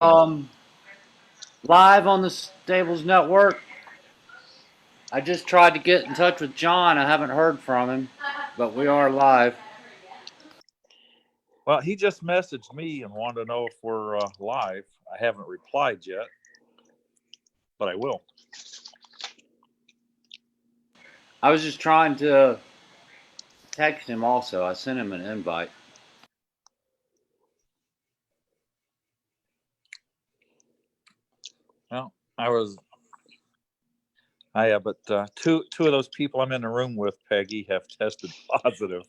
Live on the Stables Network. I just tried to get in touch with John. I haven't heard from him, but we are live. Well, he just messaged me and wanted to know if we're live. I haven't replied yet, but I will. I was just trying to text him also. I sent him an invite. Well, but two of those people I'm in the room with, Peggy, have tested positive.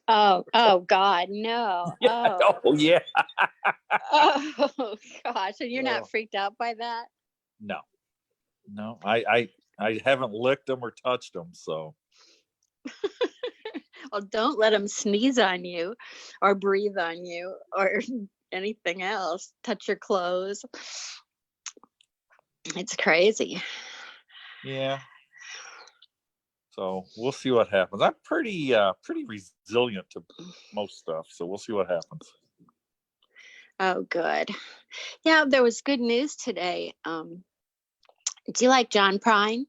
Oh God, no. Yeah, oh yeah. Oh gosh, and you're not freaked out by that? No, I haven't licked them or touched them, so. Well, don't let them sneeze on you or breathe on you or anything else. Touch your clothes. It's crazy. Yeah. So we'll see what happens. I'm pretty resilient to most stuff, so we'll see what happens. Oh, good. Yeah, there was good news today. Do you like John Prine?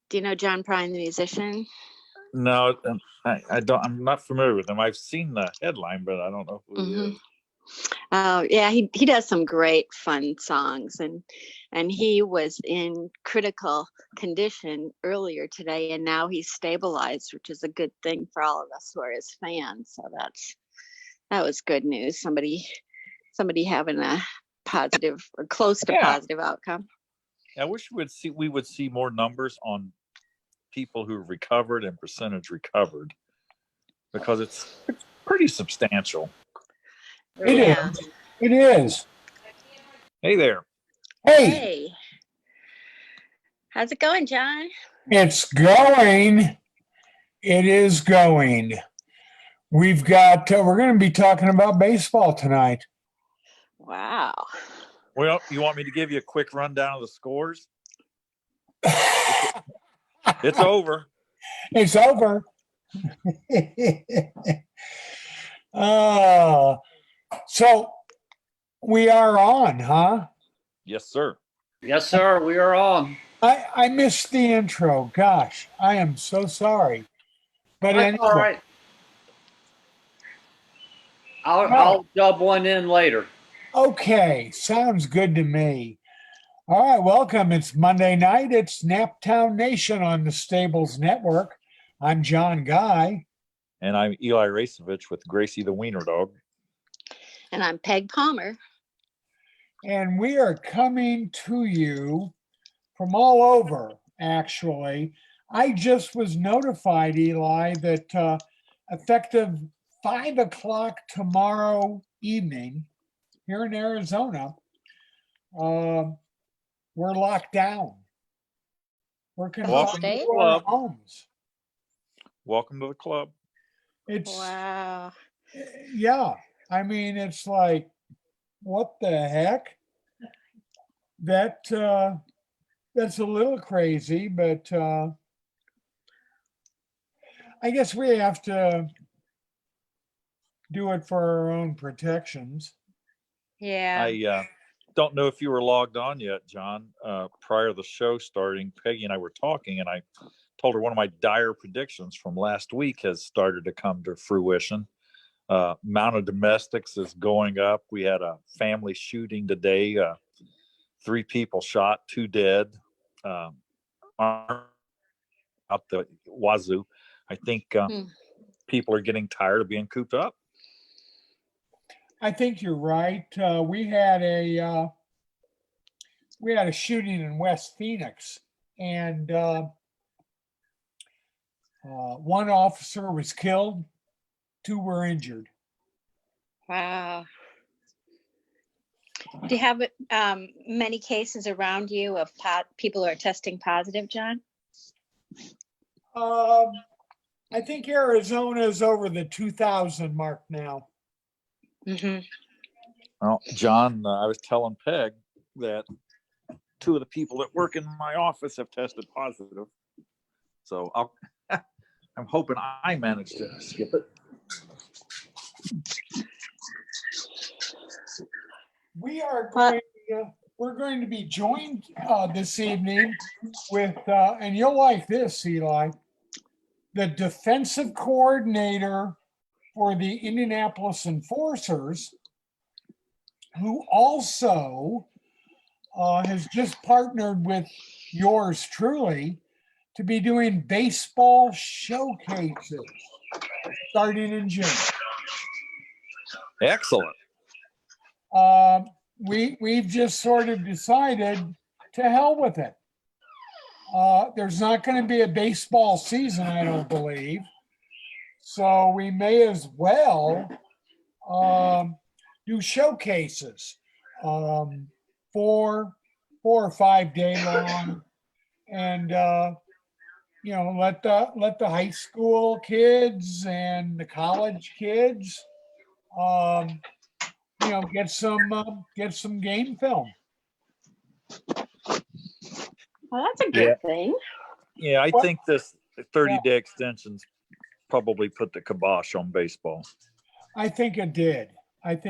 Do you know John Prine, the musician? No, I don't. I'm not familiar with him. I've seen the headline, but I don't know who he is. Oh yeah, he does some great fun songs, and he was in critical condition earlier today, and now he's stabilized, which is a good thing for all of us who are his fans. So that was good news. Somebody having a positive or close to positive outcome. I wish we would see more numbers on people who recovered and percentage recovered, because it's pretty substantial. It is. Hey there. Hey. How's it going, John? It's going. It is going. We're going to be talking about baseball tonight. Wow. Well, you want me to give you a quick rundown of the scores? It's over. It's over. So we are on, huh? Yes, sir. Yes, sir. We are on. I missed the intro. Gosh, I am so sorry. But That's anyway. all right. I'll dub one in later. Okay, sounds good to me. All right, welcome. It's Monday night. It's Naptown Nation on the Stables Network. I'm John Guy. And I'm Eli Racevich with Gracie the Wiener Dog. And I'm Peg Palmer. And we are coming to you from all over, actually. I just was notified, Eli, that effective 5 o'clock tomorrow evening here in Arizona, we're locked down. We're confined to our homes. Welcome to the club. Wow. Yeah. I mean, it's like, what the heck? That's a little crazy, but I guess we have to do it for our own protections. Yeah. I don't know if you were logged on yet, John. Prior to the show starting, Peggy and I were talking, and I told her one of my dire predictions from last week has started to come to fruition. Amount of domestics is going up. We had a family shooting today. 3 people shot, 2 dead. Out the wazoo. I think people are getting tired of being cooped up. I think you're right. We had a shooting in West Phoenix, and one officer was killed, 2 were injured. Wow. Do you have many cases around you of people who are testing positive, John? I think Arizona is over the 2,000 mark now. Mm-hmm. Well, John, I was telling Peg that 2 of the people that work in my office have tested positive. So I'm hoping I managed to skip it. We are going. We're going to be joined this evening with, and you'll like this, Eli, the defensive coordinator for the Indianapolis Enforcers, who also has just partnered with yours truly to be doing baseball showcases starting in June. Excellent. We've just sort of decided to hell with it. There's not going to be a baseball season, I don't believe. So we may as well do showcases, 4 or 5 day long, and let the high school kids and the college kids get some game film. Well, that's a good thing. Yeah, I think this 30-day extensions probably put the kibosh on baseball. I think it did. But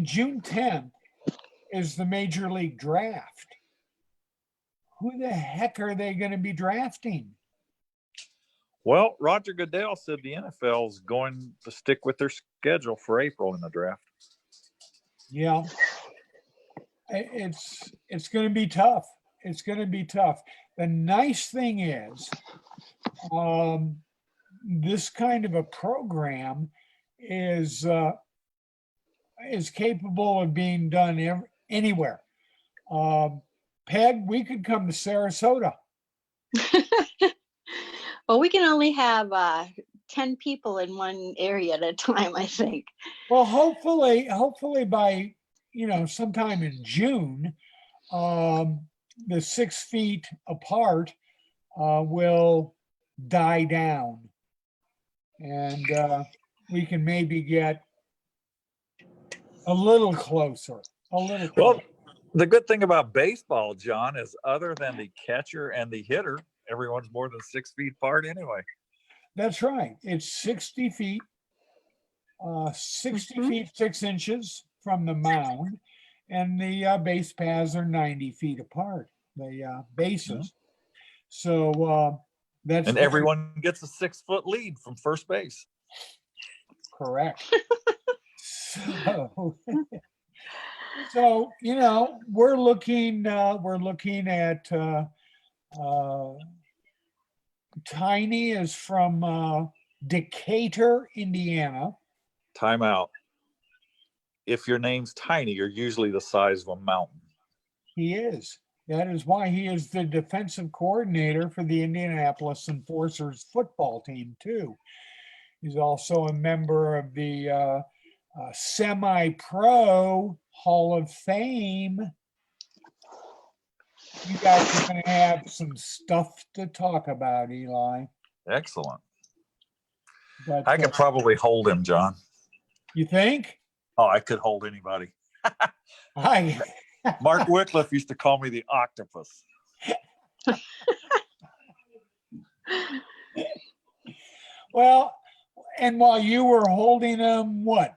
June 10th is the Major League Draft. Who the heck are they going to be drafting? Well, Roger Goodell said the NFL is going to stick with their schedule for April in the draft. Yeah. It's going to be tough. The nice thing is, this kind of a program is capable of being done anywhere. Peg, we could come to Sarasota. Well, we can only have 10 people in one area at a time, I think. Well, hopefully by sometime in June, the 6 feet apart will die down, and we can maybe get a little closer. Well, the good thing about baseball, John, is other than the catcher and the hitter, everyone's more than 6 feet apart anyway. That's right. It's 60 feet, 60 feet 6 inches from the mound, and the base paths are 90 feet apart. The bases. So that's and everyone gets a 6 foot lead from first base. Correct. So we're looking at Tiny is from Decatur, Indiana. Time out. If your name's Tiny, you're usually the size of a mountain. He is. That is why he is the defensive coordinator for the Indianapolis Enforcers football team, too. He's also a member of the semi-pro Hall of Fame. You guys are going to have some stuff to talk about, Eli. Excellent. But I could probably hold him, John. You think? Oh, I could hold anybody. Mark Wycliffe used to call me the octopus. Well, and while you were holding him, what?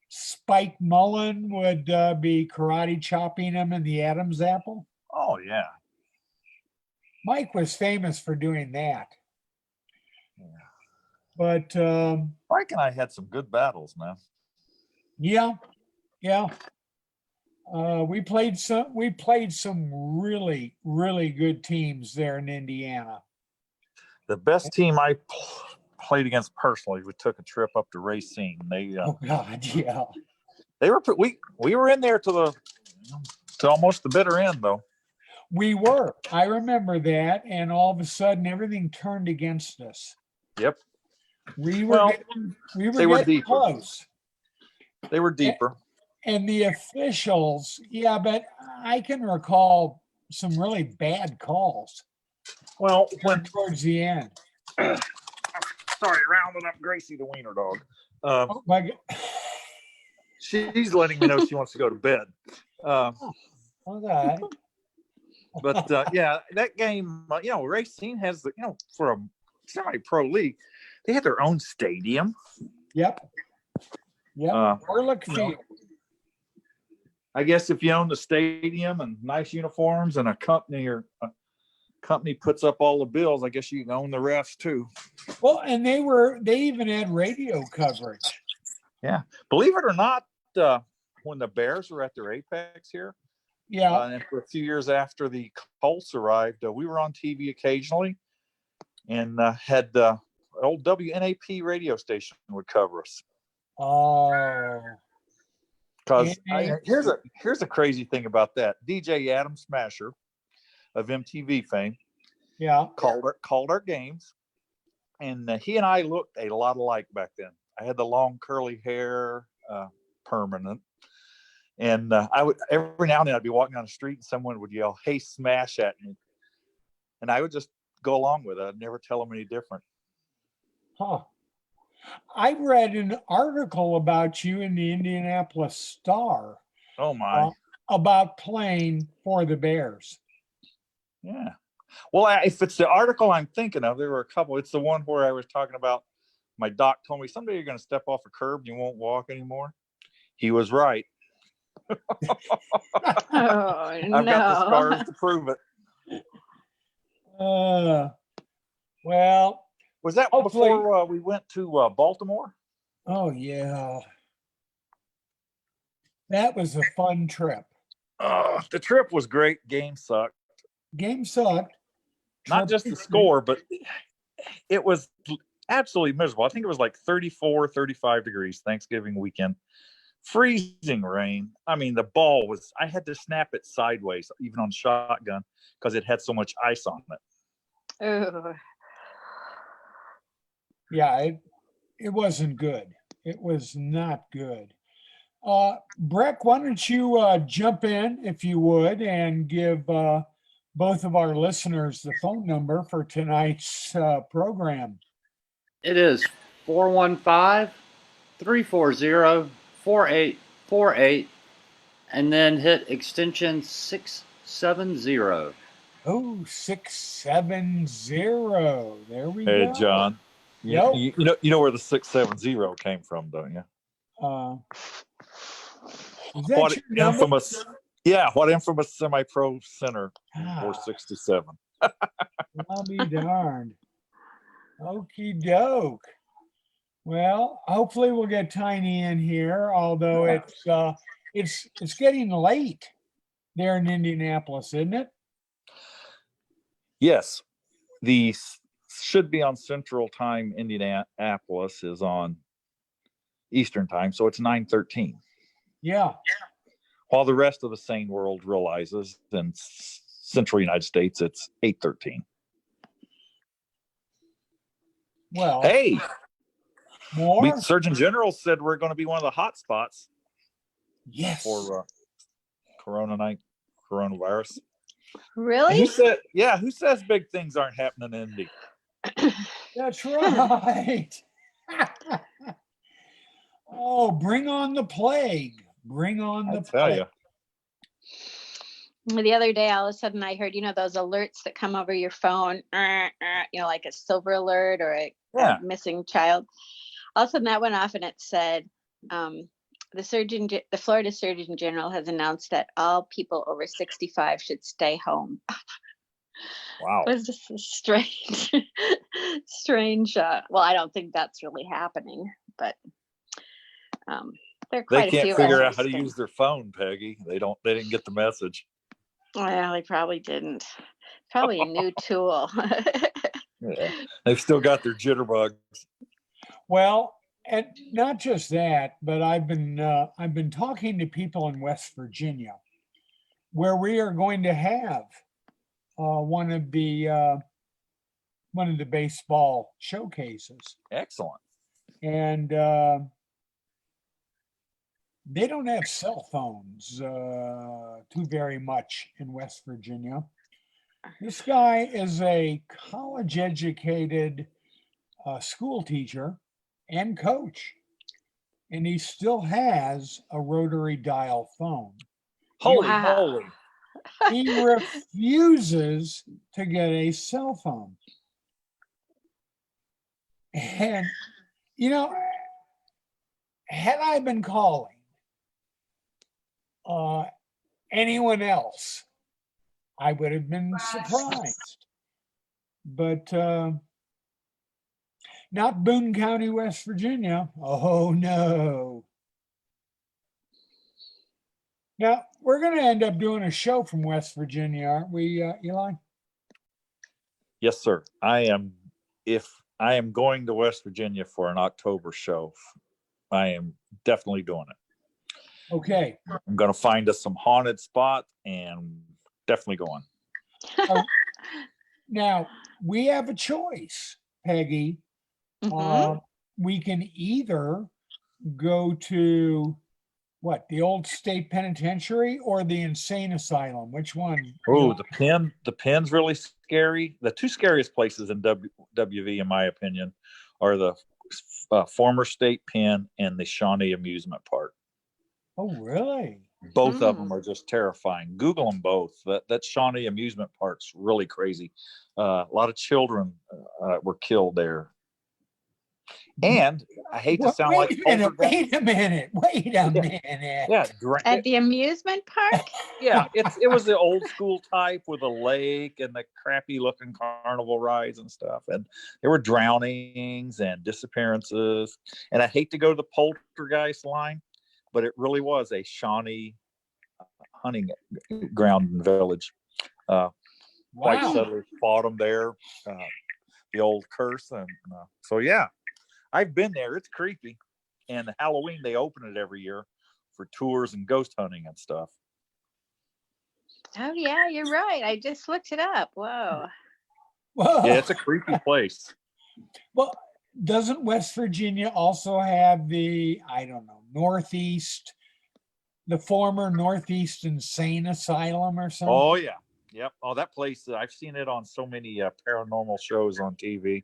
Spike Mullen would be karate chopping him in the Adam's apple? Oh, yeah. Mike was famous for doing that. Yeah. But Mike and I had some good battles, man. Yeah. We played some really, really good teams there in Indiana. The best team I played against personally, we took a trip up to Racine. Oh God, yeah. They were we were in there to almost the bitter end, though. We were. I remember that, and all of a sudden, everything turned against us. Yep. We were getting close. They were deeper. And the officials, yeah, but I can recall some really bad calls. Well, towards the end. Sorry, rounding up Gracie the wiener dog. Oh my God. She's letting me know she wants to go to bed. Okay. But yeah, that game, Racine has for a semi-pro league, they had their own stadium. Yep. Yep. Orlick Field. I guess if you own the stadium and nice uniforms and a company puts up all the bills, I guess you can own the refs too. Well, and they even had radio coverage. Yeah. Believe it or not, when the Bears were at their apex here, and for a few years after the Colts arrived, we were on TV occasionally, and had old WNAP radio station would cover us. Oh. Because here's a crazy thing about that. DJ Adam Smasher of MTV fame, called our games, and he and I looked a lot alike back then. I had the long curly hair, permanent, and I would every now and then I'd be walking down the street and someone would yell, "Hey, Smash" at me, and I would just go along with it. I'd never tell them any different. Huh. I read an article about you in the Indianapolis Star. Oh my! About playing for the Bears. Yeah. Well, if it's the article I'm thinking of, there were a couple. It's the one where I was talking about. My doc told me someday you're going to step off a curb and you won't walk anymore. He was right. I've got the scars to prove it. Well. Was that before we went to Baltimore? Oh, yeah. That was a fun trip. The trip was great. Game sucked. Not just the score, but it was absolutely miserable. I think it was like 34, 35 degrees Thanksgiving weekend. Freezing rain. I mean, the ball was, I had to snap it sideways, even on shotgun, because it had so much ice on it. Oh. Yeah, it wasn't good. It was not good. Breck, why don't you jump in, if you would, and give both of our listeners the phone number for tonight's program. It is 415-340-4848, and then hit extension 670. Oh, 670. There we go. Hey, John. You know where the 670 came from, don't you? Is that what your infamous number? Yeah, what infamous semi-pro center 467. I'll be darned. Okie doke. Well, hopefully we'll get Tiny in here, although it's getting late there in Indianapolis, isn't it? Yes. The should be on Central Time. Indianapolis is on Eastern Time, so it's 9:13. Yeah. While the rest of the sane world realizes in Central United States it's 8:13. Well, hey, more Surgeon General said we're going to be one of the hot spots. Yes. For coronavirus. Really? Who says big things aren't happening in Indy? That's right. Oh, bring on the plague. Bring on the plague. The other day, all of a sudden I heard, those alerts that come over your phone, like a silver alert or a missing child. All of a sudden that went off and it said, the Florida Surgeon General has announced that all people over 65 should stay home. Wow. It was just a strange. Well, I don't think that's really happening, but there are quite they a few. They can't figure out how to use their phone, Peggy. They didn't get the message. Well, they probably didn't. Probably a new tool. Yeah, they've still got their jitterbugs. Well, and not just that, but I've been talking to people in West Virginia, where we are going to have one of the baseball showcases. Excellent. And they don't have cell phones too very much in West Virginia. This guy is a college-educated school teacher and coach, and he still has a rotary dial phone. Holy moly. He refuses to get a cell phone. And, had I been calling anyone else, I would have been surprised. But not Boone County, West Virginia. Oh, no. Now, we're going to end up doing a show from West Virginia, aren't we, Eli? Yes, sir. If I am going to West Virginia for an October show, I am definitely doing it. Okay. I'm going to find us some haunted spots and definitely going. Now, we have a choice, Peggy. Mhm. We can either go to the old state penitentiary or the insane asylum. Which one? Oh, the pen's really scary. The two scariest places in WV, in my opinion, are the former state pen and the Shawnee amusement park. Oh, really? Both of them are just terrifying. Google them both. That Shawnee amusement park's really crazy. A lot of children were killed there. And I hate to sound Wait a minute. Yeah, At the amusement park? yeah, it was the old school type with a lake and the crappy looking carnival rides and stuff. And there were drownings and disappearances. And I hate to go to the poltergeist line, but it really was a Shawnee hunting ground and village. White settlers fought them there. The old curse. And so, yeah, I've been there. It's creepy. And Halloween, they open it every year for tours and ghost hunting and stuff. Oh, yeah, you're right. I just looked it up. Whoa. Whoa. Yeah, it's a creepy place. Well, doesn't West Virginia also have the, Northeast, the former Northeast Insane Asylum or something? Oh, yeah. Yep. Oh, that place, I've seen it on so many paranormal shows on TV.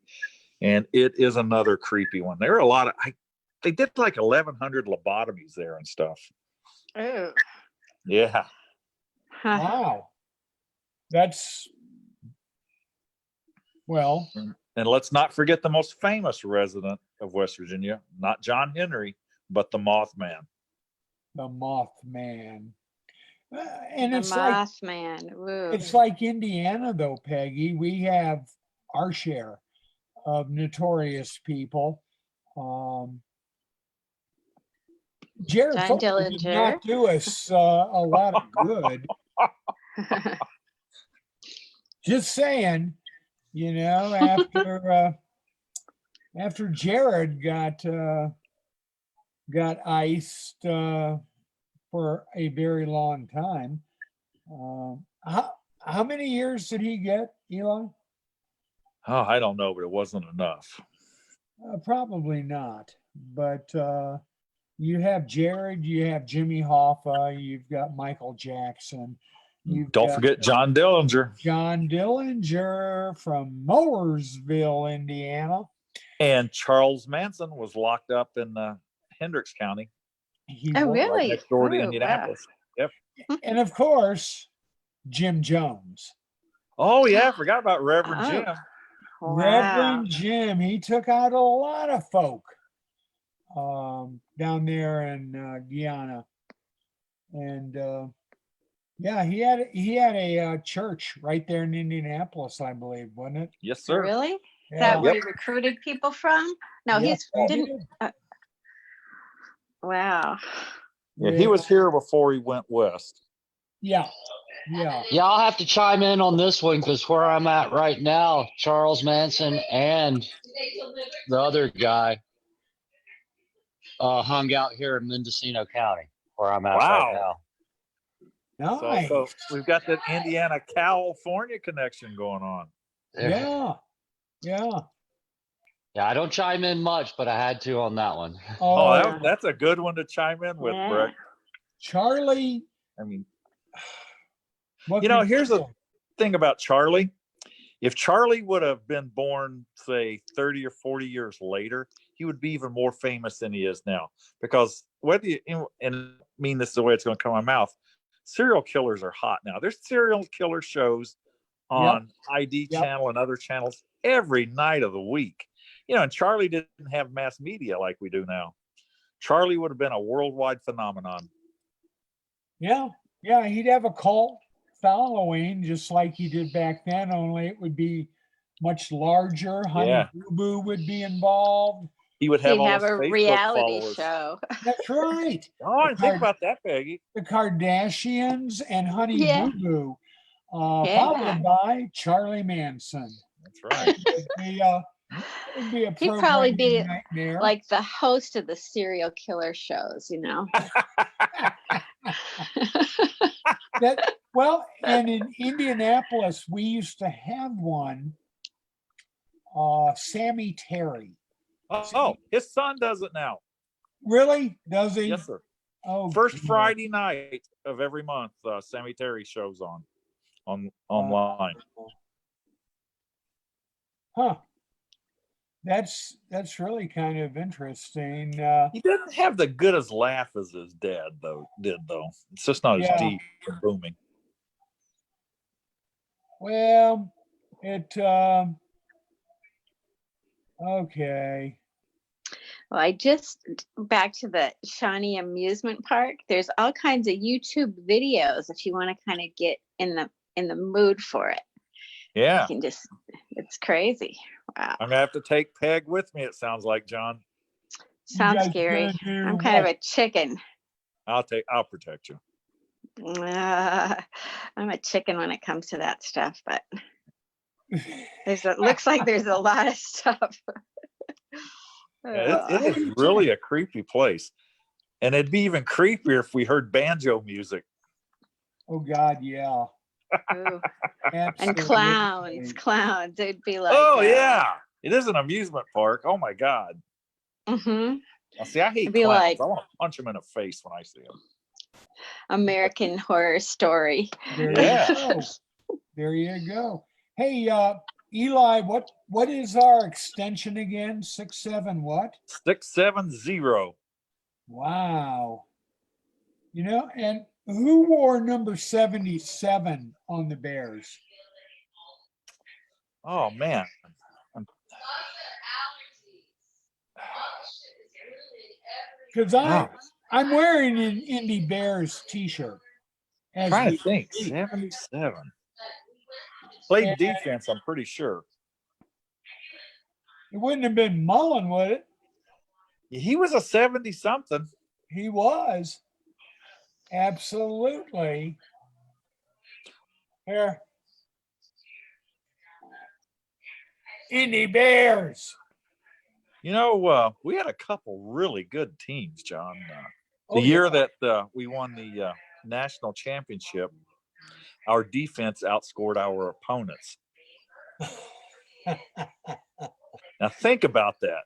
And it is another creepy one. There are a lot of, they did like 1,100 lobotomies there and stuff. Oh. Yeah. Wow. That's, well. And let's not forget the most famous resident of West Virginia, not John Henry, but the Mothman. The Mothman. And the it's Mothman. It's like Indiana, though, Peggy. We have our share of notorious people. Jared John Foster did Dillinger. not do us a lot of good. Just saying, after Jared got iced for a very long time. How many years did he get, Eli? Oh, I don't know, but it wasn't enough. Probably not. But you have Jared, you have Jimmy Hoffa, you've got Michael Jackson. Don't forget John Dillinger. John Dillinger from Mowersville, Indiana. And Charles Manson was locked up in Hendricks County. Really? Right next door to Indianapolis. Wow. Yep. And of course, Jim Jones. Oh, yeah. I forgot about Reverend Jim. Wow. Reverend Jim. He took out a lot of folk down there in Guyana. And yeah, he had a church right there in Indianapolis, I believe, wasn't it? Yes, sir. Really? Is that where he recruited people from? No, yes, he didn't. Wow. Yeah, he was here before he went west. Yeah. I'll have to chime in on this one because where I'm at right now, Charles Manson and the other guy hung out here in Mendocino County, where I'm at right now. Nice. So we've got that Indiana, California connection going on. Yeah. Yeah, I don't chime in much, but I had to on that one. Oh, that's a good one to chime in with, Brett. Charlie. I mean, here's the thing about Charlie. If Charlie would have been born, say, 30 or 40 years later, he would be even more famous than he is now. Because whether you, and I mean this is the way it's going to come out of my mouth, serial killers are hot now. There's serial killer shows on ID channel and other channels every night of the week. And Charlie didn't have mass media like we do now. Charlie would have been a worldwide phenomenon. Yeah, yeah, he'd have a cult following just like he did back then, only it would be much larger. Honey Yeah. Boo Boo would be involved. He would have He'd all have his a Facebook reality followers. show. That's right. Oh, I didn't think about that, Peggy. The Kardashians and Honey Yeah. Boo Boo, Yeah. followed by Charlie Manson. That's right. It'd be a He'd probably be programming nightmare. like the host of the serial killer shows, you know. Well, and in Indianapolis, we used to have one, Sammy Terry. Oh, his son does it now. Really? Does he? Yes, sir. Oh, First good. Friday night of every month, Sammy Terry shows online. Huh. That's really kind of interesting. He doesn't have the good as laugh as his dad did though. It's just not as Yeah. deep and booming. Well, okay. Well, I just back to the Shawnee Amusement Park. There's all kinds of YouTube videos if you want to kind of get in the mood for it. Yeah. You can just, it's crazy. Wow. I'm gonna have to take Peg with me, it sounds like, John. Sounds guys scary. gonna do I'm kind of what? a chicken. I'll protect you. I'm a chicken when it comes to that stuff, but looks like there's a lot of stuff. Yeah, it is really a creepy place. And it'd be even creepier if we heard banjo music. Oh God, yeah. Ooh. And Absolutely. clowns. It'd be like, Oh yeah. It is an amusement park. Oh my God. Mm-hmm. Now, see, I hate It'd be clowns. like I want to punch them in the face when I see them. American Horror Story. There Yeah. you go. There you go. Hey, Eli, what is our extension again? 67 what? 670. Wow. You know, and who wore number 77 on the Bears? Oh man. Because I'm wearing an Indy Bears t-shirt. I'm trying to think. 77. Played defense, I'm pretty sure. It wouldn't have been Mullen, would it? He was a 70 something. He was. Absolutely. Here. Indy Bears. You know, we had a couple really good teams, John. The Oh, year yeah. that we won the national championship, our defense outscored our opponents. Now think about that.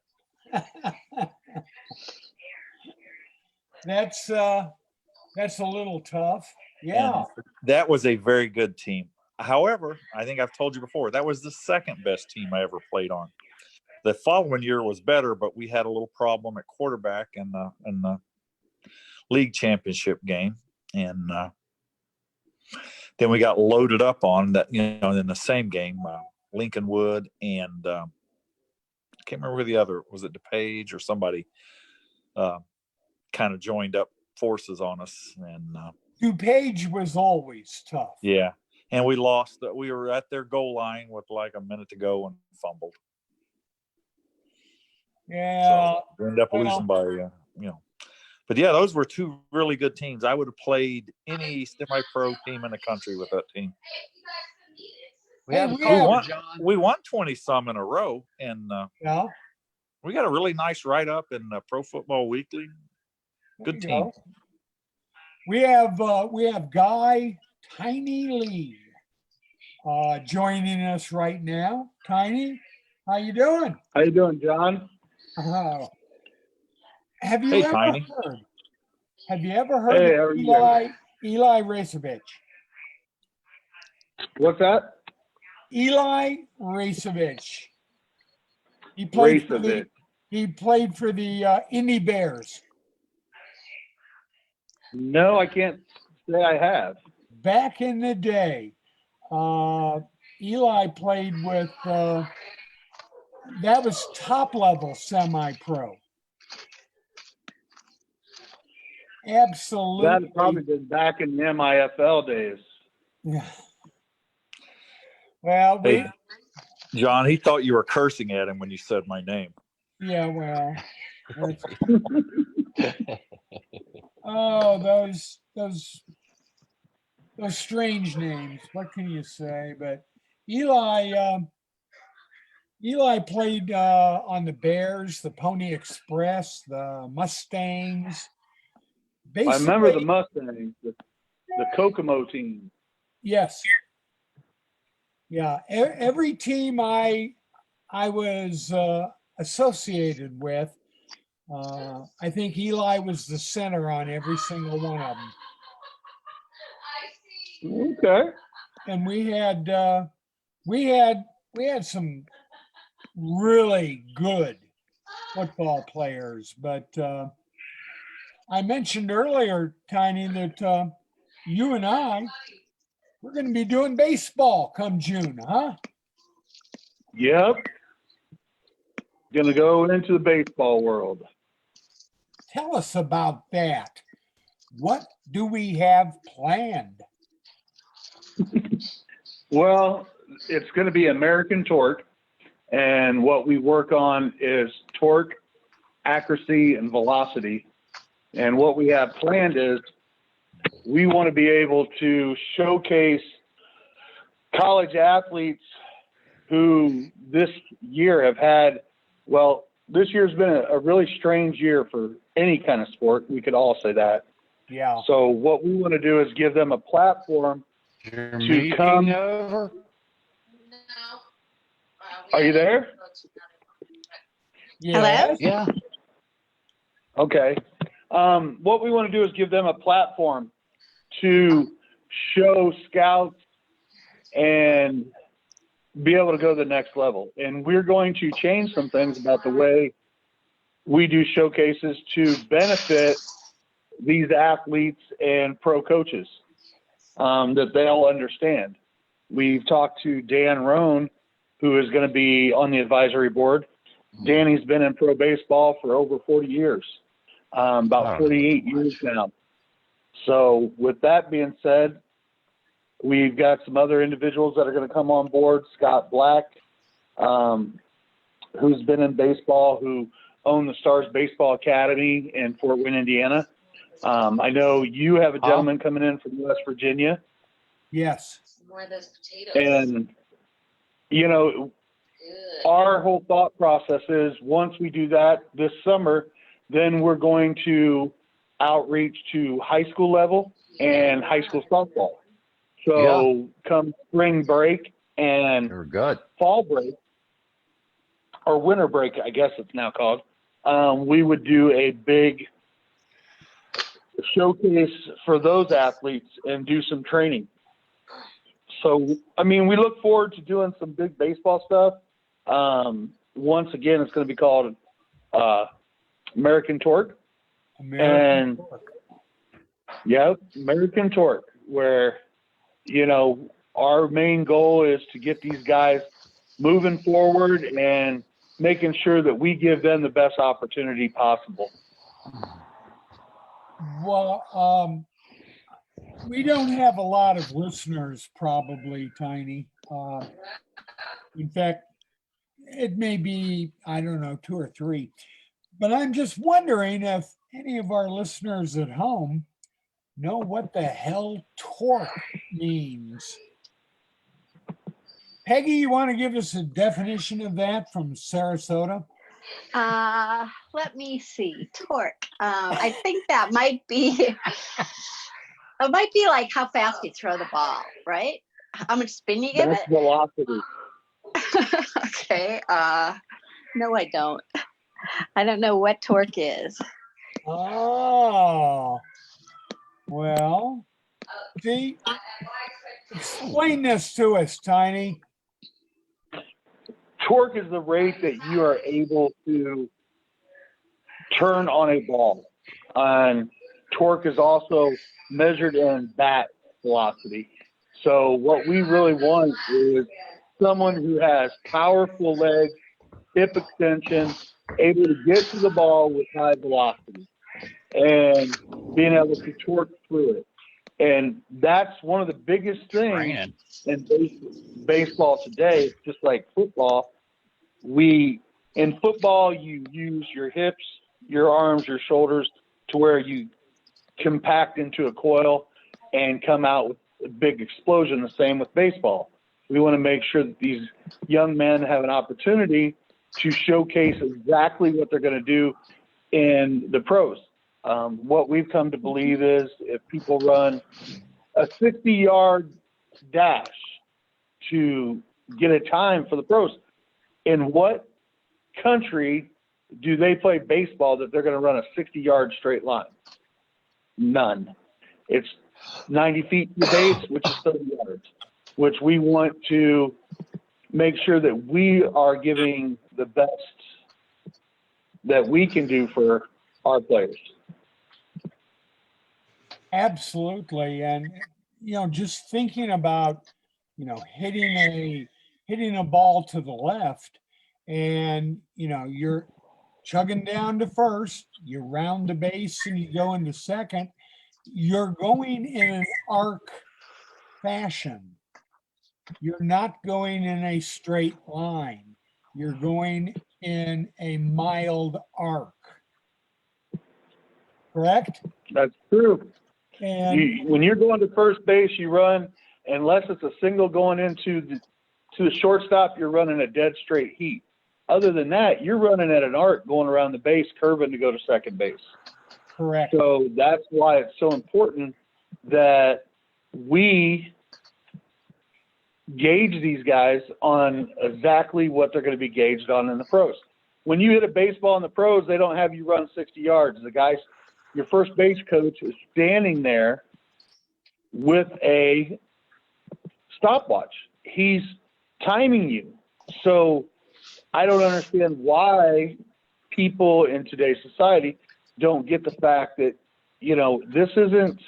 That's a little tough. Yeah. And that was a very good team. However, I think I've told you before, that was the second best team I ever played on. The following year was better, but we had a little problem at quarterback in the league championship game, and then we got loaded up on that. You know, in the same game, Lincoln Wood and I can't remember who the other was. It DePage or somebody kind of joined up forces on us, and DuPage was always tough. yeah, and we lost. We were at their goal line with like a minute to go and fumbled. Yeah. So we ended up losing by, but yeah, those were two really good teams. I would have played any semi-pro team in the country with that team. We have a we caller, have- John. We won 20 some in a row, and Yeah. we got a really nice write up in Pro Football Weekly. There Good you team. go. We have Guy Tiny Lee joining us right now. Tiny, how you doing? How you doing, John? Have you Hey, ever Tiny. heard? Have you ever heard Hey, of how are you? Eli Racevich? What's that? Eli Racevich. He played for Racevich. the Indy Bears. No, I can't say I have. Back in the day, Eli played with that was top level semi-pro. Absolutely. That had probably been back in the MIFL days. Yeah. Well, Hey, John, he thought you were cursing at him when you said my name. yeah, well, oh, those strange names. What can you say? But Eli played on the Bears, the Pony Express, the Mustangs. I remember the Basically, Mustangs, the Kokomo team. yes, yeah. Every team I was associated with, I think Eli was the center on every single one of them. Okay. And we had some really good football players, but I mentioned earlier, Tiny, that you and we're going to be doing baseball come June, huh? Yep. Going to go into the baseball world. Tell us about that. What do we have planned? Well, it's going to be American torque, and what we work on is torque, accuracy, and velocity. And what we have planned is we want to be able to showcase college athletes who this year have had, well, this year's been a really strange year for any kind of sport. We could all say that. Yeah. So what we want to do is give them a platform Your to meeting come. over? Are you there? Yes. Yeah. Okay. What we want to do is give them a platform to show scouts and be able to go to the next level. And we're going to change some things about the way we do showcases to benefit these athletes and pro coaches, that they'll understand. We've talked to Dan Roan, who is going to be on the advisory board. Danny's been in pro baseball for over 40 years, about 48 years now. So with that being said, we've got some other individuals that are going to come on board. Scott Black, who's been in baseball, who owned the Stars Baseball Academy in Fort Wayne, Indiana. I know you have a gentleman coming in from West Virginia. Yes. More of those potatoes. And, you know, our whole thought process is once we do that this summer, then we're going to outreach to high school level and high school softball. So come spring break and You're good. fall break, or winter break, I guess it's now called, we would do a big showcase for those athletes and do some training. So, I mean, we look forward to doing some big baseball stuff. Once again, it's going to be called American Torque. American Torque. Yep, American Torque, where, you know, our main goal is to get these guys moving forward and making sure that we give them the best opportunity possible. Well, we don't have a lot of listeners, probably, Tiny. In fact, it may be, I don't know, 2 or 3. But I'm just wondering if any of our listeners at home know what the hell torque means. Peggy, you want to give us a definition of that from Sarasota? Let me see. Torque. I think that might be, it might be like how fast you throw the ball, right? How much spin you give That's it? velocity. Okay. No, I don't. I don't know what torque is. Oh, well, see, explain this to us, Tiny. Torque is the rate that you are able to turn on a ball. And torque is also measured in bat velocity. So what we really want is someone who has powerful legs, hip extension, able to get to the ball with high velocity. And being able to torque through it. And that's one of the biggest things in baseball today, just like football. In football, you use your hips, your arms, your shoulders to where you compact into a coil and come out with a big explosion. The same with baseball. We want to make sure that these young men have an opportunity to showcase exactly what they're going to do in the pros. What we've come to believe is if people run a 60-yard dash to get a time for the pros, in what country do they play baseball that they're going to run a 60-yard straight line? None. It's 90 feet to the base, which is 30 yards, which we want to make sure that we are giving the best that we can do for our players. Absolutely. And, just thinking about, hitting a ball to the left and, you're chugging down to first, you round the base and you go into second, you're going in an arc fashion. You're not going in a straight line. You're going in a mild arc. Correct? That's true. And When you're going to first base, you run, unless it's a single going into the shortstop, you're running a dead straight heat. Other than that, you're running at an arc going around the base, curving to go to second base. correct. So that's why it's so important that we gauge these guys on exactly what they're going to be gauged on in the pros. When you hit a baseball in the pros, they don't have you run 60 yards. The guys, your first base coach is standing there with a stopwatch. He's timing you. So I don't understand why people in today's society don't get the fact that, this isn't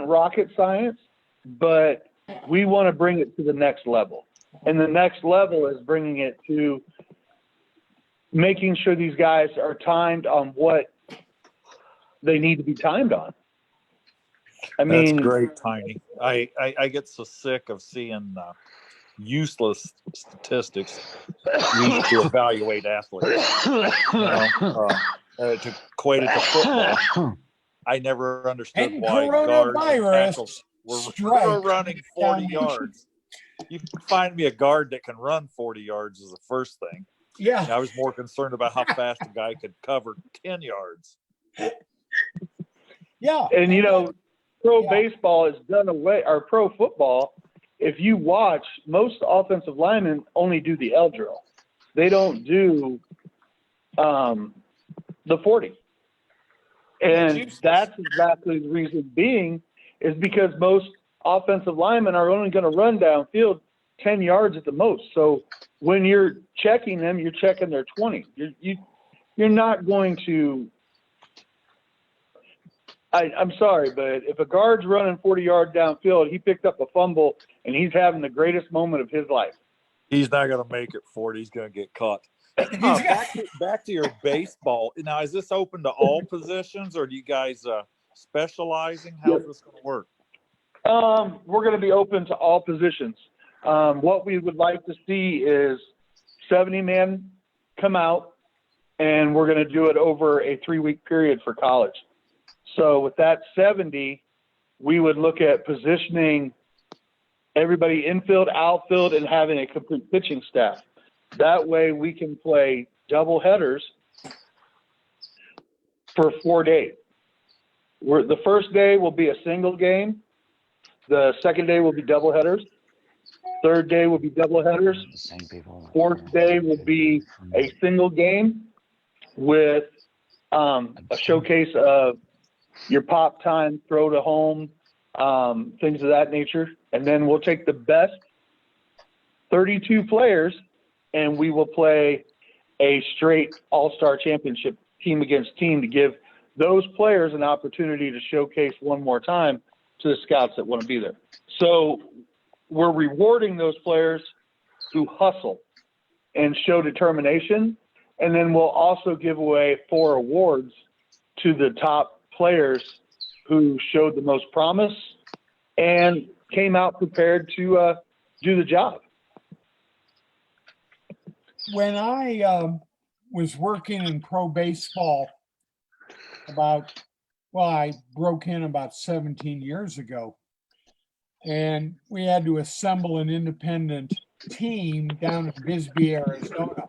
rocket science, but we want to bring it to the next level. And the next level is bringing it to making sure these guys are timed on what they need to be timed on. That's great, Tiny. I get so sick of seeing useless statistics used to evaluate athletes. To equate it to football, I never understood And why guards and tackles coronavirus were running 40 yards. You can find me a guard that can run 40 yards is the first thing. Yeah. I was more concerned about how fast a guy could cover 10 yards. Yeah. And, pro baseball is done away, or pro football. If you watch, most offensive linemen only do the L drill. They don't do the 40. And that's exactly the reason being is because most offensive linemen are only going to run downfield 10 yards at the most. So when you're checking them, you're checking their 20. You're not going to I'm sorry, but if a guard's running 40 yards downfield, he picked up a fumble and he's having the greatest moment of his life. He's not going to make it 40. He's going to get caught. Back to your baseball. Now, is this open to all positions, or do you guys specializing? How's this going to work? We're going to be open to all positions. What we would like to see is 70 men come out, and we're going to do it over a 3-week period for college. So with that 70, we would look at positioning everybody infield, outfield, and having a complete pitching staff. That way we can play double headers for 4 days. The first day will be a single game. The second day will be double headers. Third day will be double headers. Fourth day will be a single game with a showcase of your pop time, throw to home, things of that nature. And then we'll take the best 32 players and we will play a straight all-star championship team against team to give those players an opportunity to showcase one more time to the scouts that want to be there. So we're rewarding those players who hustle and show determination And then we'll also give away 4 awards to the top players who showed the most promise and came out prepared to do the job. When I was working in pro baseball I broke in about 17 years ago, and we had to assemble an independent team down in Bisbee, Arizona.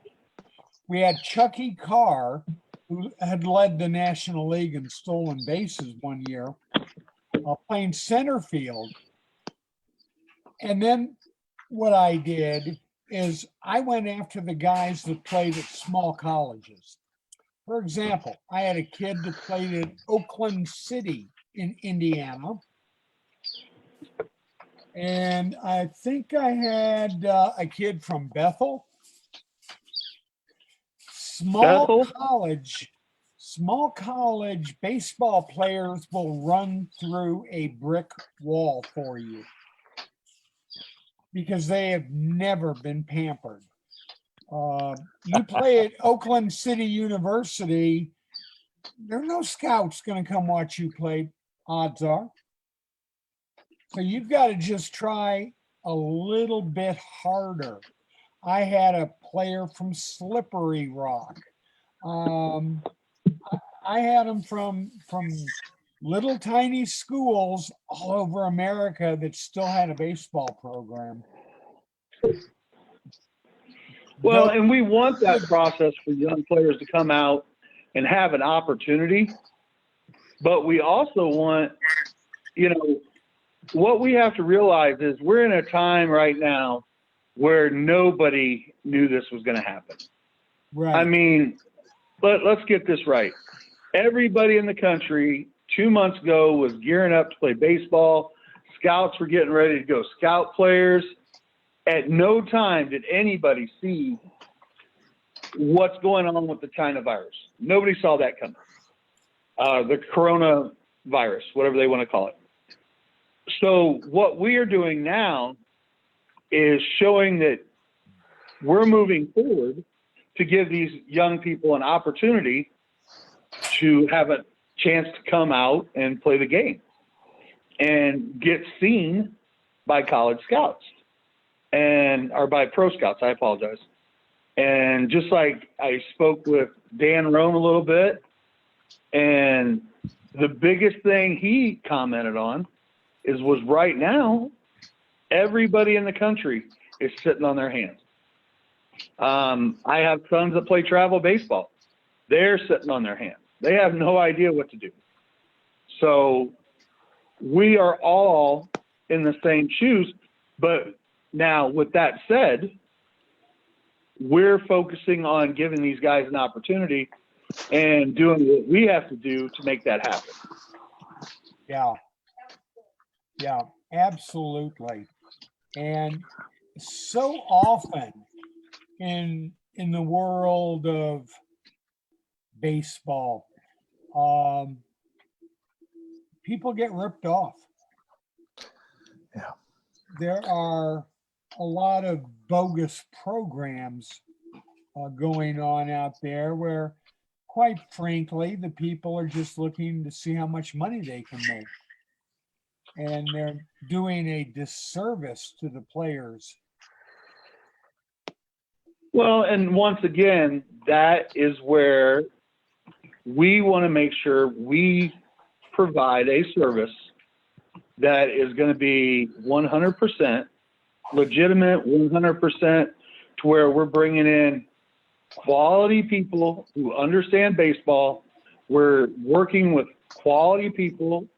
We had Chucky Carr, who had led the National League in stolen bases one year, playing center field. And then what I did is I went after the guys that played at small colleges. For example, I had a kid that played at Oakland City in Indiana. And I think I had a kid from Bethel. Small college baseball players will run through a brick wall for you because they have never been pampered. You play at Oakland City University, there are no scouts going to come watch you play, odds are. So you've got to just try a little bit harder. I had a player from Slippery Rock. I had them from little tiny schools all over America that still had a baseball program. Well, and we want that process for young players to come out and have an opportunity. But we also want, what we have to realize is we're in a time right now where nobody knew this was going to happen. Right. I mean, let's get this right. Everybody in the country 2 months ago was gearing up to play baseball. Scouts were getting ready to go scout players. At no time did anybody see what's going on with the China virus. Nobody saw that coming. The coronavirus, whatever they want to call it. So what we are doing now is showing that we're moving forward to give these young people an opportunity to have a chance to come out and play the game and get seen by college scouts or by pro scouts. I apologize. And just like I spoke with Dan Roan a little bit, and the biggest thing he commented on was right now, everybody in the country is sitting on their hands. I have sons that play travel baseball. They're sitting on their hands. They have no idea what to do. So we are all in the same shoes. But now, with that said, we're focusing on giving these guys an opportunity and doing what we have to do to make that happen. Yeah, absolutely. And so often in the world of baseball, people get ripped off. Yeah. There are a lot of bogus programs going on out there where, quite frankly, the people are just looking to see how much money they can make. And they're doing a disservice to the players. Well, and once again, that is where we want to make sure we provide a service that is going to be 100% legitimate, 100% to where we're bringing in quality people who understand baseball. We're working with quality people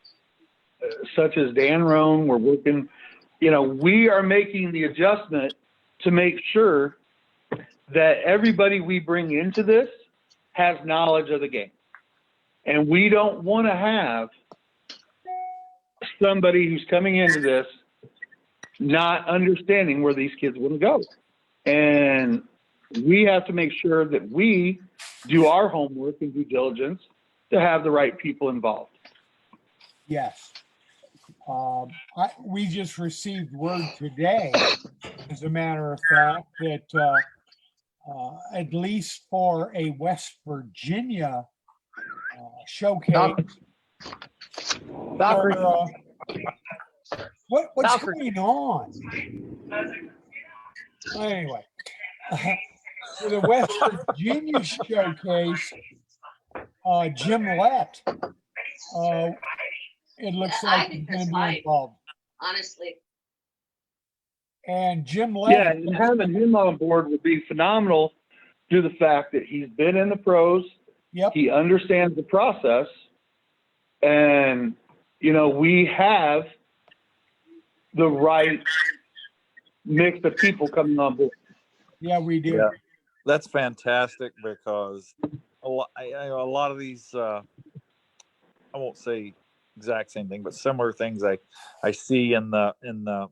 such as Dan Roan. We're working, we are making the adjustment to make sure that everybody we bring into this has knowledge of the game. And we don't want to have somebody who's coming into this not understanding where these kids want to go. And we have to make sure that we do our homework and due diligence to have the right people involved. Yes. We just received word today, as a matter of fact, that at least for a West Virginia showcase. Valkyrie. What's Valkyrie. going on? Anyway, for the West Virginia showcase, Jim Lett, it looks like he's going to be involved. Honestly. And Jim Lett. Yeah, and having him on board would be phenomenal due to the fact that he's been in the pros. Yep. He understands the process. And, you know, we have the right mix of people coming on board. Yeah, we do. Yeah. That's fantastic because a lot of these, I won't say exact same thing, but similar things I see in the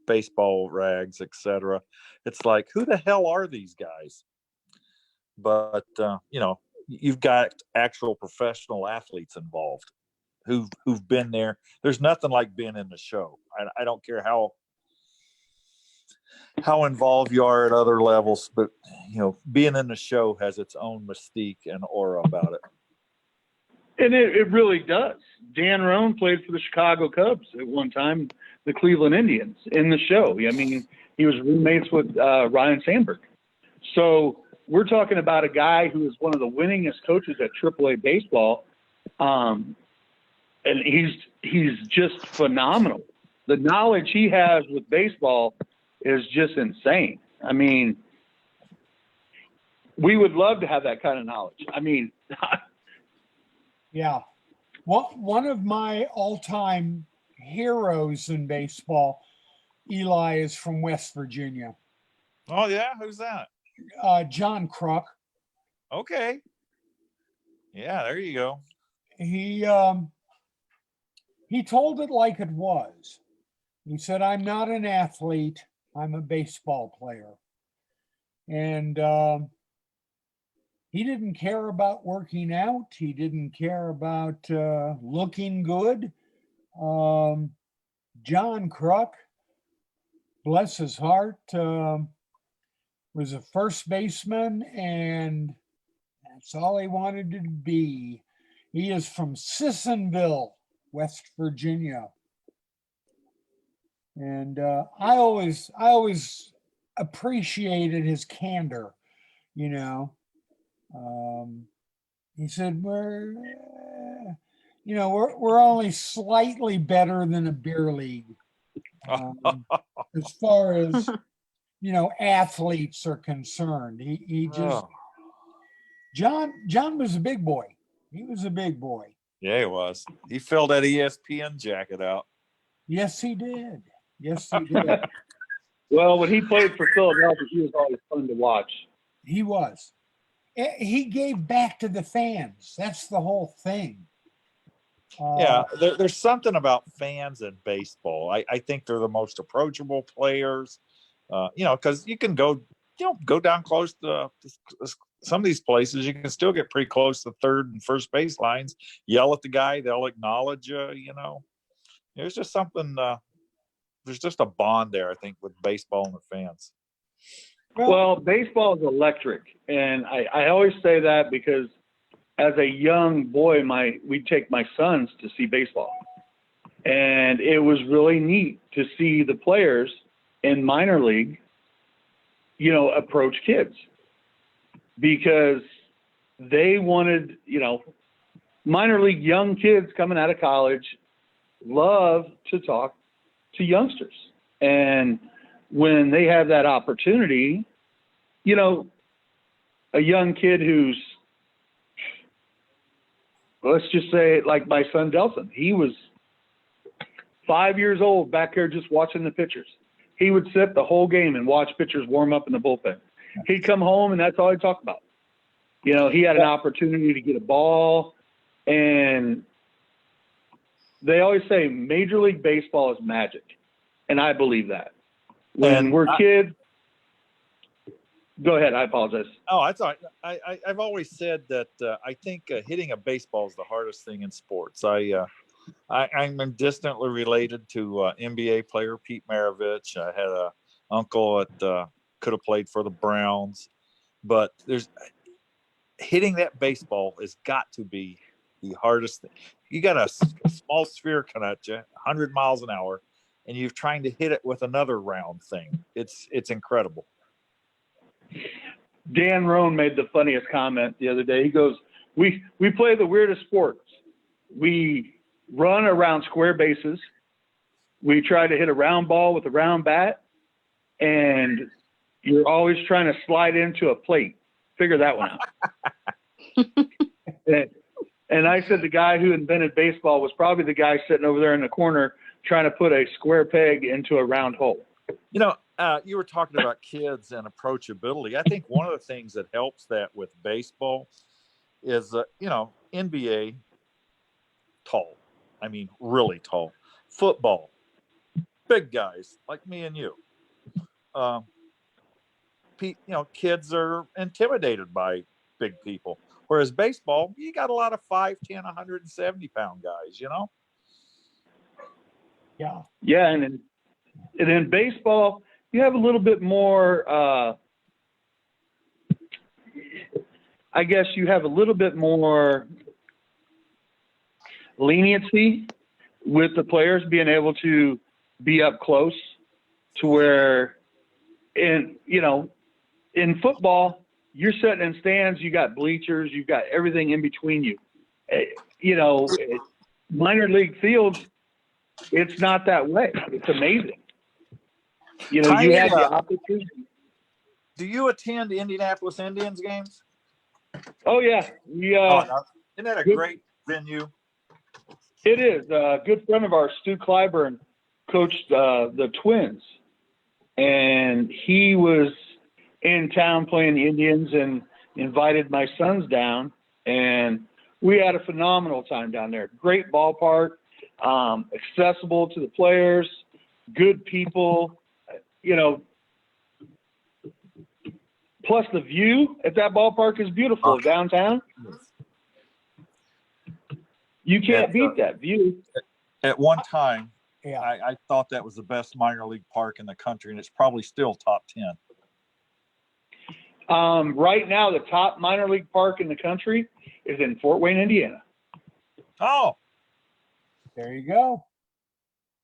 baseball rags, etc. It's like, who the hell are these guys? But you've got actual professional athletes involved who've been there. There's nothing like being in the show. I don't care how involved you are at other levels, but being in the show has its own mystique and aura about it. And it really does. Dan Roan played for the Chicago Cubs at one time, the Cleveland Indians in the show. I mean, he was roommates with Ryan Sandberg. So we're talking about a guy who is one of the winningest coaches at AAA baseball. And he's just phenomenal. The knowledge he has with baseball is just insane. I mean, we would love to have that kind of knowledge. I mean, yeah. One of my all-time heroes in baseball, Eli, is from West Virginia. Oh yeah, who's that? John Kruk. Okay. Yeah, there you go. He told it like it was. He said, "I'm not an athlete. I'm a baseball player." And he didn't care about working out. He didn't care about looking good. John Kruk, bless his heart, was a first baseman, and that's all he wanted to be. He is from Sissonville, West Virginia. And I always appreciated his candor, He said, we're only slightly better than a beer league as far as, athletes are concerned. He just, John was a big boy. He was a big boy. Yeah, he was. He filled that ESPN jacket out. Yes, he did. Yes, he did. well, when he played for Philadelphia, he was always fun to watch. He was. He gave back to the fans. That's the whole thing. Yeah, there's something about fans in baseball. I think they're the most approachable players. Because you can go down close to some of these places. You can still get pretty close to third and first base lines. Yell at the guy, they'll acknowledge you. There's just something. There's just a bond there, I think, with baseball and the fans. Well, baseball is electric, and I always say that because as a young boy, we'd take my sons to see baseball, and it was really neat to see the players in minor league, approach kids because they wanted, minor league young kids coming out of college love to talk to youngsters. And when they have that opportunity, a young kid who's, let's just say like my son Delson, he was 5 years old back there just watching the pitchers. He would sit the whole game and watch pitchers warm up in the bullpen. He'd come home and that's all he'd talk about. He had an opportunity to get a ball, and they always say Major League Baseball is magic. And I believe that. When we're kids, go ahead. I apologize. Oh, I thought I've always said that I think hitting a baseball is the hardest thing in sports. I'm distantly related to NBA player Pete Maravich. I had an uncle at could have played for the Browns, but hitting that baseball has got to be the hardest thing. You got a small sphere coming at you, 100 miles an hour, and you're trying to hit it with another round thing. It's incredible. Dan Roan made the funniest comment the other day. He goes, we play the weirdest sports. We run around square bases. We try to hit a round ball with a round bat, and you're always trying to slide into a plate. Figure that one out. And I said the guy who invented baseball was probably the guy sitting over there in the corner trying to put a square peg into a round hole. You were talking about kids and approachability. I think one of the things that helps that with baseball is, NBA, tall. I mean, really tall. Football, big guys like me and you. Kids are intimidated by big people. Whereas baseball, you got a lot of 5'10", 170-pound guys, Yeah. Yeah, and in baseball, you have a little bit more, I guess you have a little bit more leniency with the players being able to be up close to where in football, you're sitting in stands, you got bleachers, you've got everything in between you. Minor league fields, it's not that way. It's amazing. You had the opportunity. Do you attend Indianapolis Indians games? Oh, yeah. Isn't that a great venue? It is. A good friend of ours, Stu Clyburn, coached the Twins. And he was in town playing the Indians and invited my sons down. And we had a phenomenal time down there. Great ballpark, accessible to the players, good people, plus the view at that ballpark is beautiful downtown. You can't beat that view. At one time, Yeah. I thought that was the best minor league park in the country, and it's probably still top 10. Right now, the top minor league park in the country is in Fort Wayne, Indiana. Oh, There you go.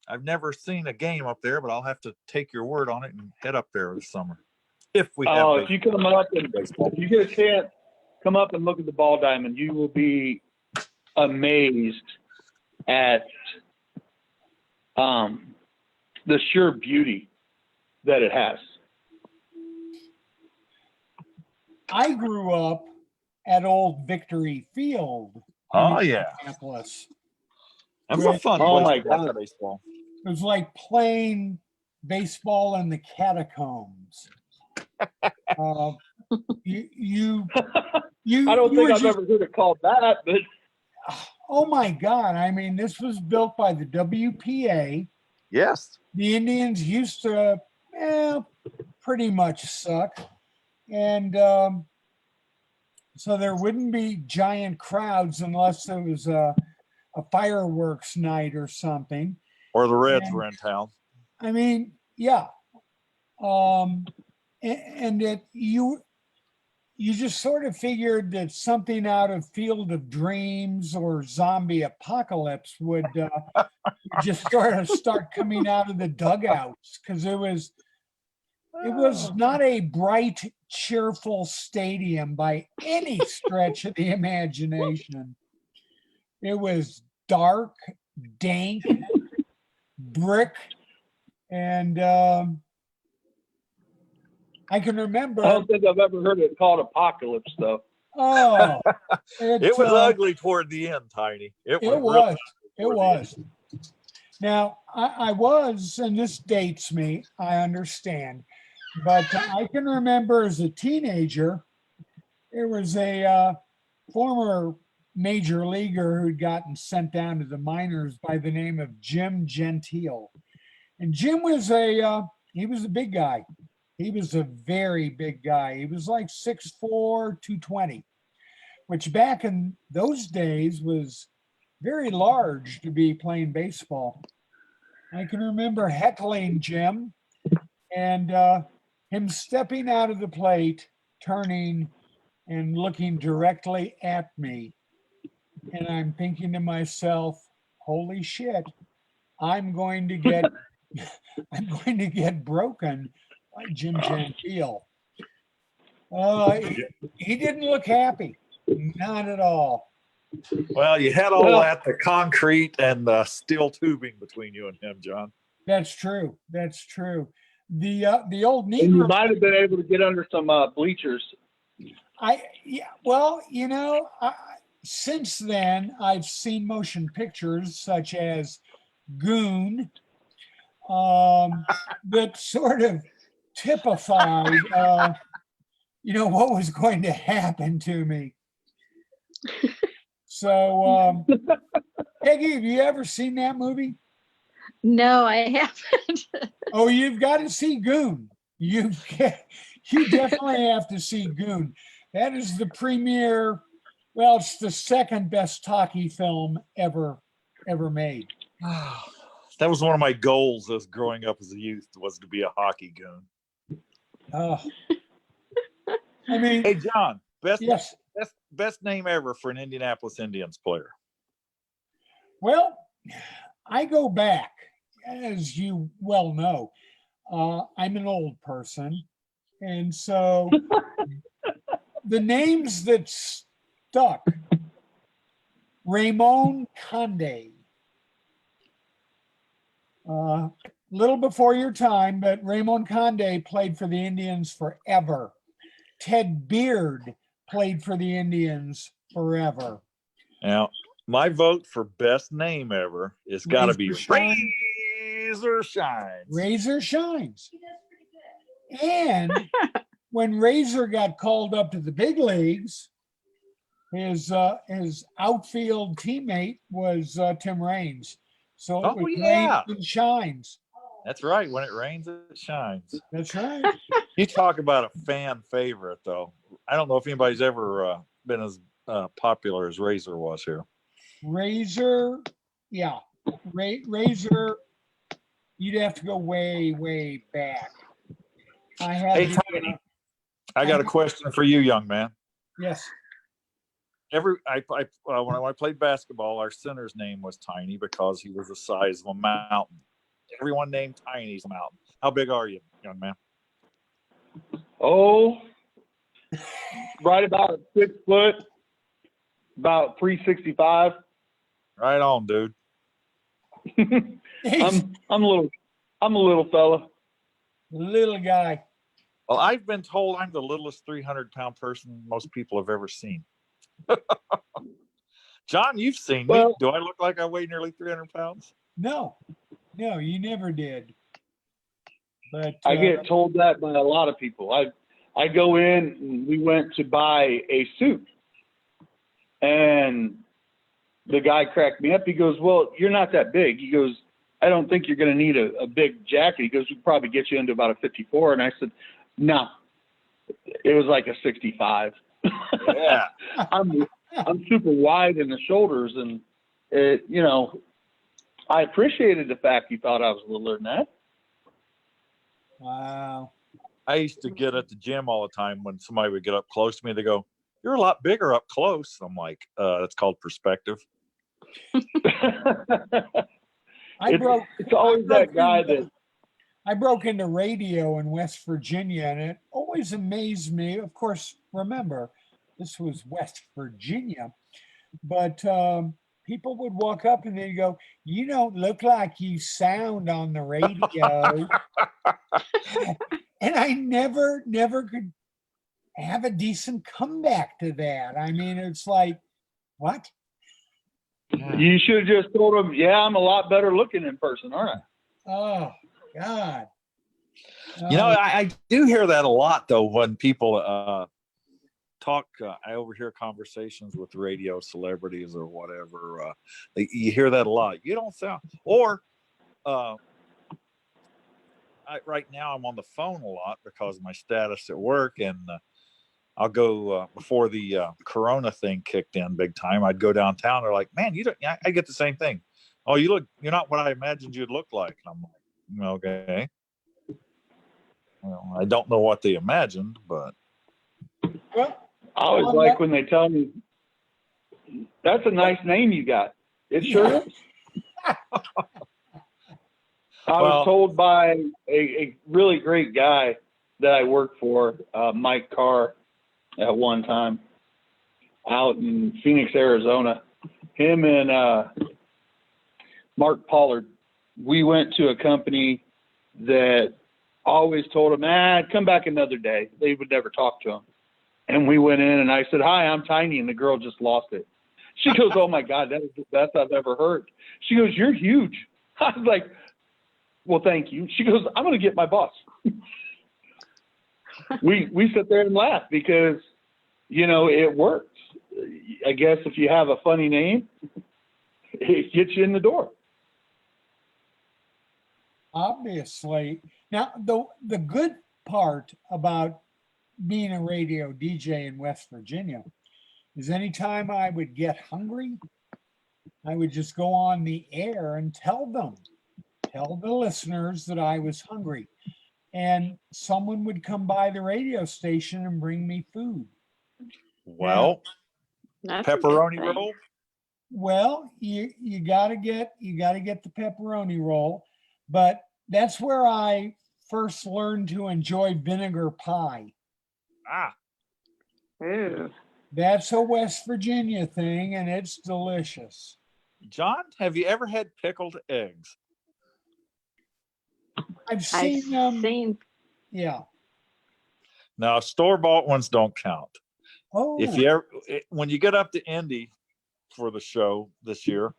I've never seen a game up there, but I'll have to take your word on it and head up there this summer. If we have If you come up and baseball. if you get a chance, come up and look at the ball diamond. You will be amazed at the sheer beauty that it has. I grew up at Old Victory Field. in Oh, yeah. Indianapolis. That's a fun Oh, place my to watch God. baseball. It was like playing baseball in the catacombs. You I don't you think were I've just- ever heard it called that, but Oh my God. I mean, this was built by the WPA. Yes. The Indians used to pretty much suck. And so there wouldn't be giant crowds unless there was a fireworks night or something. Or the Reds And- were in town. I mean, yeah. And that you just sort of figured that something out of Field of Dreams or Zombie Apocalypse would just start coming out of the dugouts, because it was not a bright, cheerful stadium by any stretch of the imagination. It was dark, dank, brick, and I can remember. I don't think I've ever heard it called Apocalypse, though. Oh, It was ugly toward the end, Tiny. It It was. was. Now, I was, and this dates me, I understand, but I can remember as a teenager, there was a former major leaguer who'd gotten sent down to the minors by the name of Jim Gentile. And Jim was he was a big guy. He was a very big guy. He was like 6'4", 220, which back in those days was very large to be playing baseball. I can remember heckling Jim, and him stepping out of the plate, turning and looking directly at me. And I'm thinking to myself, holy shit, I'm going to get I'm going to get broken by Jim Gentile. He didn't look happy. Not at all. Well, you had all Well- that, the concrete and the steel tubing between you and him, John. That's true. That's true. The old And you Negro. might have been able to get under some bleachers. Well, since then I've seen motion pictures such as Goon, that sort of typified, what was going to happen to me. So, Peggy, have you ever seen that movie? No, I haven't. Oh, you've got to see Goon. You definitely have to see Goon. That is the premier. Well, it's the second best talkie film ever made. That was one of my goals as growing up as a youth, was to be a hockey goon. Oh, I mean, Hey, John, yes. best name ever for an Indianapolis Indians player. Well, I go back, as you well know. I'm an old person, and so the names that stuck: Raymond Conde. Little before your time, but Raymond Conde played for the Indians forever. Ted Beard played for the Indians forever. Now, my vote for best name ever is got to be Razor Shines. Razor Shines. And when Razor got called up to the big leagues, his outfield teammate was Tim Raines. So it was Rains and Shines. That's right. When it rains, it shines. That's right. You talk about a fan favorite, though. I don't know if anybody's ever been as popular as Razor was here. Razor, yeah. Razor, you'd have to go way, way back. Hey, Tiny, I got a question for you, young man. Yes. When I played basketball, our center's name was Tiny because he was the size of a mountain. Everyone named Tiny's a mountain. How big are you, young man? Oh, right about 6 foot, about 365. Right on, dude. I'm a little fella. Little guy. Well, I've been told I'm the littlest 300-pound person most people have ever seen. John, you've seen me. Do I look like I weigh nearly 300 pounds? No, you never did. But I get told that by a lot of people. I go in, and we went to buy a suit, and the guy cracked me up. He goes, "Well, you're not that big." He goes, "I don't think you're going to need a big jacket." He goes, "We'll probably get you into about a 54." And I said, "No." It was like a 65. Yeah. I'm super wide in the shoulders, and I appreciated the fact you thought I was littler than that. Wow. I used to get at the gym all the time when somebody would get up close to me. They go, "You're a lot bigger up close." I'm like, that's called perspective. It's always that guy that. I broke into radio in West Virginia, and it always amazed me. Of course, remember, this was West Virginia, but people would walk up and they'd go, "You don't look like you sound on the radio." And I never could have a decent comeback to that. I mean, it's like, what? You should have just told him, "Yeah, I'm a lot better looking in person, aren't I?" Oh, God. I do hear that a lot, though, when people talk. I overhear conversations with radio celebrities or whatever. You hear that a lot. You don't sound, or right now I'm on the phone a lot because of my status at work, and I'll go before the Corona thing kicked in big time. I'd go downtown. They're like, "Man, you don't." I get the same thing. "Oh, you're not what I imagined you'd look like." And I'm like, "Okay." Well, I don't know what they imagined, but Well, I always on like that- when they tell me, that's a nice name you got. It sure is. I Well- was told by a really great guy that I worked for, Mike Carr, at one time out in Phoenix, Arizona. Him and Mark Pollard, we went to a company that always told him, come back another day. They would never talk to him. And we went in and I said, hi, I'm Tiny. And the girl just lost it. She goes, oh my God, that is the best I've ever heard. She goes, you're huge. I was like, well, thank you. She goes, I'm going to get my boss. we sit there and laugh because, it works. I guess if you have a funny name, it gets you in the door. obviously. Now, the good part about being a radio DJ in West Virginia is anytime I would get hungry, I would just go on the air and tell the listeners that I was hungry. And someone would come by the radio station and bring me food. well, That's a good pepperoni thing. roll. Well, you gotta get the pepperoni roll, but that's where I first learned to enjoy vinegar pie. Ah, Ooh. That's a West Virginia thing, and it's delicious. John, have you ever had pickled eggs? I've I've seen them. seen. Yeah. Now, store-bought ones don't count. Oh, If you ever, when you get up to Indy for the show this year,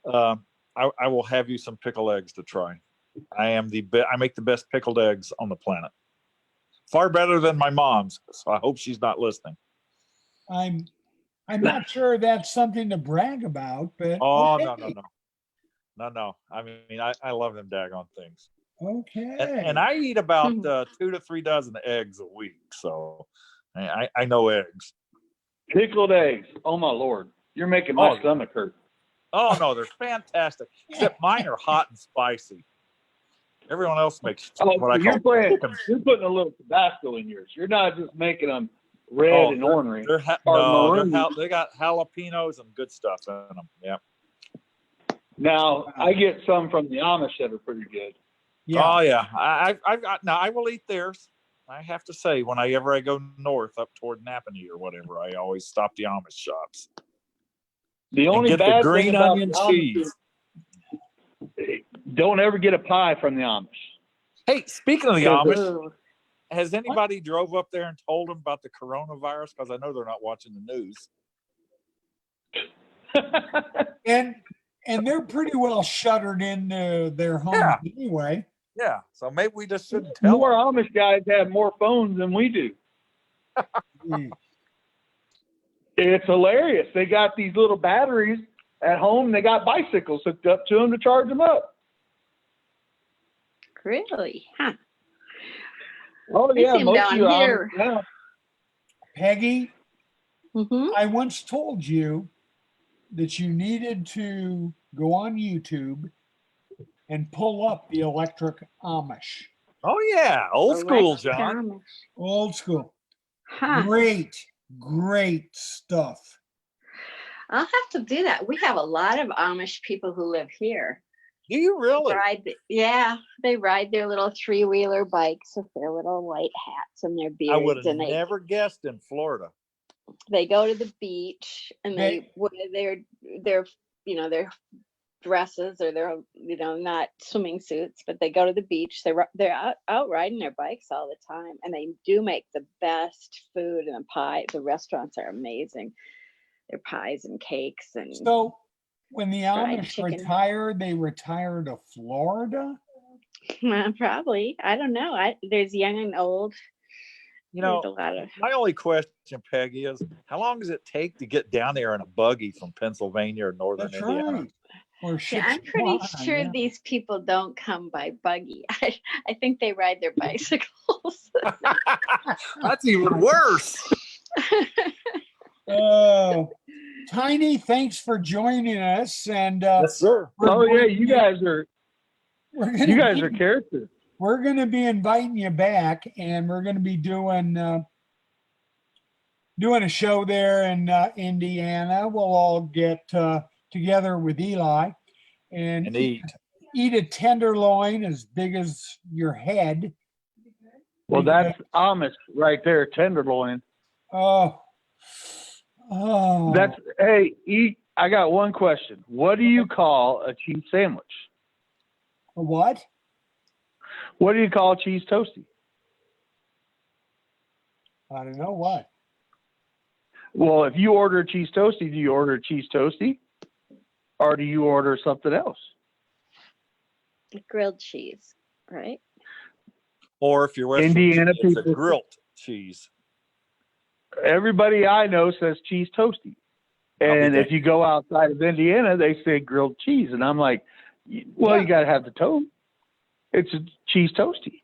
I will have you some pickled eggs to try. I make the best pickled eggs on the planet. Far better than my mom's. So I hope she's not listening. I'm not sure that's something to brag about, but Oh, okay. no. I mean, I love them daggone things. Okay. And I eat about 2 to 3 dozen eggs a week. So I know eggs. Pickled eggs. Oh my Lord. You're making my stomach hurt. Oh, no, they're fantastic. Except mine are hot and spicy. Everyone else makes what I call chicken. You're putting a little Tabasco in yours. You're not just making them red and ornery. They got jalapenos and good stuff in them. Yeah. Now I get some from the Amish that are pretty good. Yeah. Oh yeah. I've got now. I will eat theirs. I have to say, whenever I go north up toward Napanee or whatever, I always stop the Amish shops. The only get bad the green thing about onion the Amish cheese. is don't ever get a pie from the Amish. Hey, speaking of the Amish, Ooh. has anybody drove up there and told them about the coronavirus? Because I know they're not watching the news. And they're pretty well shuttered into their homes anyway. Yeah. So maybe we just shouldn't tell More them. Amish guys have more phones than we do. Mm. It's hilarious. They got these little batteries at home. They got bicycles hooked up to them to charge them up. Really? Huh. Oh They yeah, seem most down of you here. Amish now. Peggy, Mm-hmm. I once told you that you needed to go on YouTube and pull up the electric Amish. Oh yeah, old school, John. Old school. Huh. Great stuff. I'll have to do that. We have a lot of Amish people who live here. Do you really? They ride their little 3-wheeler bikes with their little white hats and their beards. I would have and never guessed in Florida. they go to the beach and they wear their dresses or their not swimming suits, but they go to the beach. They're out riding their bikes all the time, and they do make the best food and the pie. The restaurants are amazing. Their pies and cakes and So when the fried Amish chicken. retired, they retired to Florida? Probably. I don't know. There's young and old. There's a lot of. My only question, Peggy, is how long does it take to get down there in a buggy from Pennsylvania or northern That's Indiana? right. Or I'm pretty sure these people don't come by buggy. I think they ride their bicycles. That's even worse. Oh, Tiny, thanks for joining us. And Yes, sir. Oh yeah, you guys are we're gonna characters. we're going to be inviting you back, and we're going to be doing a show there in Indiana. We'll all get together with Eli and eat a tenderloin as big as your head. Well, that's Amish right there, tenderloin. Oh. I got one question. What do you call a cheese sandwich? A what? What do you call a cheese toastie? I don't know what. Well, if you order a cheese toastie, do you order a cheese toastie? Or do you order something else? Grilled cheese, right? Or if you're West Indiana Virginia, it's a people- grilled cheese. Everybody I know says cheese toastie. And if you go outside of Indiana, they say grilled cheese. And I'm like, well, you got to have the toast. It's a cheese toastie.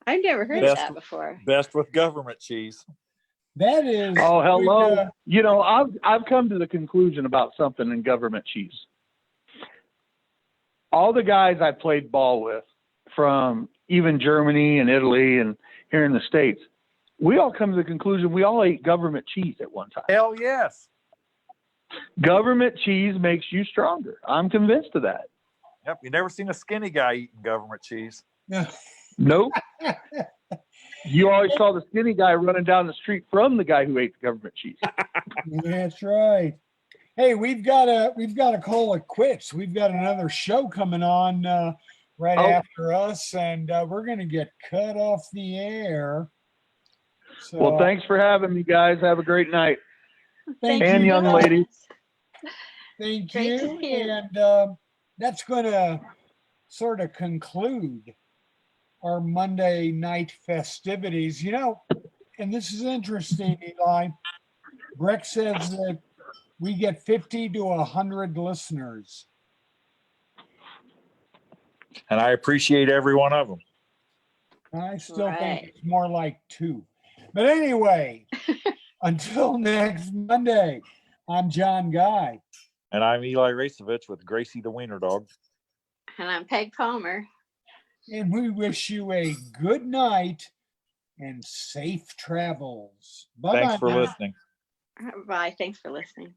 I've never heard of that before. Best with government cheese. That is. Oh, hello. I've come to the conclusion about something in government cheese. All the guys I played ball with from even Germany and Italy and here in the States, we all come to the conclusion we all ate government cheese at one time. Hell yes. Government cheese makes you stronger. I'm convinced of that. Yep. You never seen a skinny guy eating government cheese. Nope. You always saw the skinny guy running down the street from the guy who ate the government cheese. That's right. Hey, we've got to call it quits. We've got another show coming on after us, and we're going to get cut off the air. So, well, thanks for having me, guys. Have a great night. Thank and you, young guys. ladies. Thank Great to you. hear. And that's going to sort of conclude our Monday night festivities. And this is interesting, Eli. Breck says that we get 50 to 100 listeners. And I appreciate every one of them. I still think it's more like 2. But anyway, until next Monday, I'm John Guy. And I'm Eli Racevich with Gracie the Wiener Dog. And I'm Peg Palmer. And we wish you a good night and safe travels. Bye-bye. Thanks for listening. Bye. Thanks for listening.